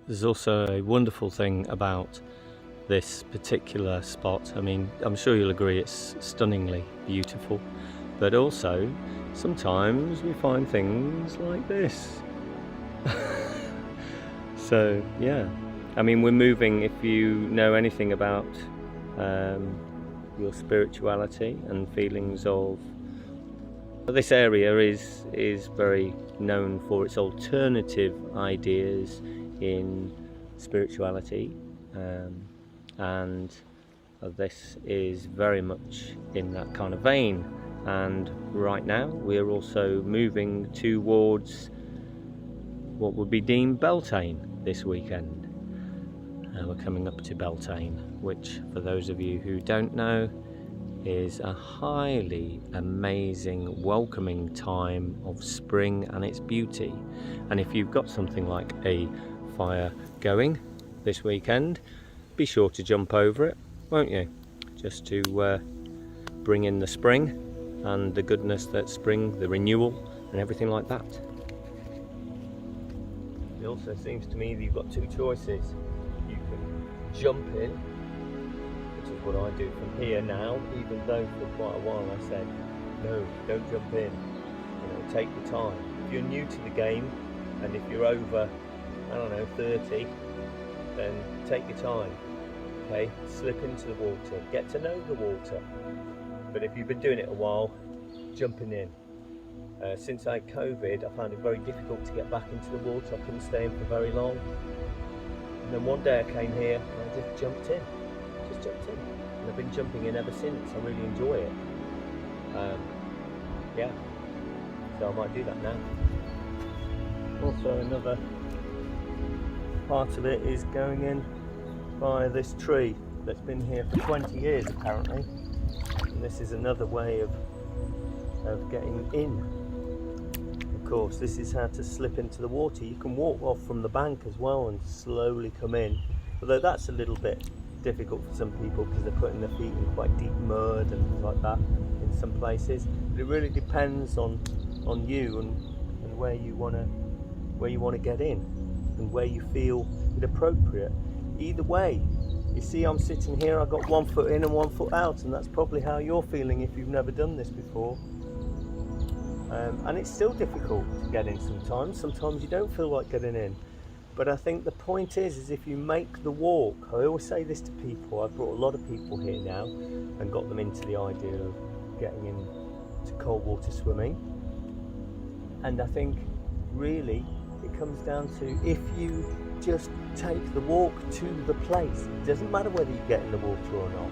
There's also a wonderful thing about this particular spot. I mean, I'm sure you'll agree it's stunningly beautiful, but also sometimes we find things like this. So yeah, I mean, we're moving. If you know anything about your spirituality and feelings of this area is very known for its alternative ideas in spirituality, and this is very much in that kind of vein. And right now we're also moving towards what would be deemed Beltane this weekend. We're coming up to Beltane, which, for those of you who don't know, is a highly amazing, welcoming time of spring and its beauty. And if you've got something like a fire going this weekend, be sure to jump over it, won't you? Just to bring in the spring and the goodness that spring, the renewal and everything like that. It also seems to me that you've got two choices. You can jump in, which is what I do from here now, even though for quite a while I said, no, don't jump in, take your time. If you're new to the game, and if you're over, 30, then take your time, okay? Slip into the water, get to know the water. But if you've been doing it a while, jumping in. Since I had COVID, I found it very difficult to get back into the water. I couldn't stay in for very long. And then one day I came here and I just jumped in. And I've been jumping in ever since. I really enjoy it. Yeah, so I might do that now. Also, another part of it is going in by this tree that's been here for 20 years apparently. And this is another way of getting in. Of course, this is how to slip into the water. You can walk off from the bank as well and slowly come in, although that's a little bit difficult for some people because they're putting their feet in quite deep mud and things like that in some places. But it really depends on you and where you want to get in and where you feel it appropriate. Either way, you see, I'm sitting here, I've got 1 foot in and 1 foot out, and that's probably how you're feeling if you've never done this before. And it's still difficult to get in sometimes. Sometimes you don't feel like getting in. But I think the point is if you make the walk, I always say this to people, I've brought a lot of people here now and got them into the idea of getting into cold water swimming. And I think really it comes down to if you just take the walk to the place. It doesn't matter whether you get in the water or not.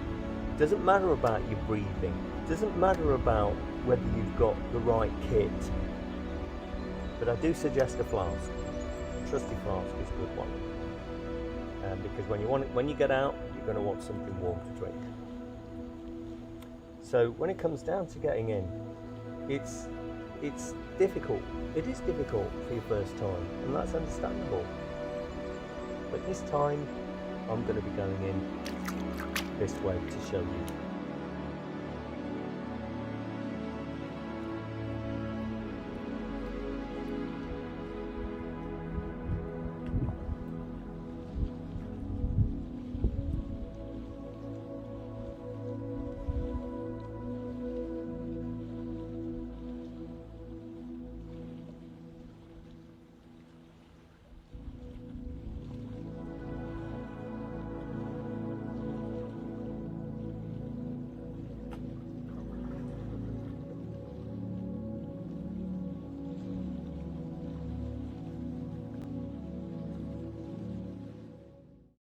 It doesn't matter about your breathing. It doesn't matter about whether you've got the right kit. But I do suggest a flask. A trusty flask is a good one. Because when you get out, you're going to want something warm to drink. So when it comes down to getting in, it's difficult. It is difficult for your first time, and that's understandable. But this time, I'm going to be going in this way to show you.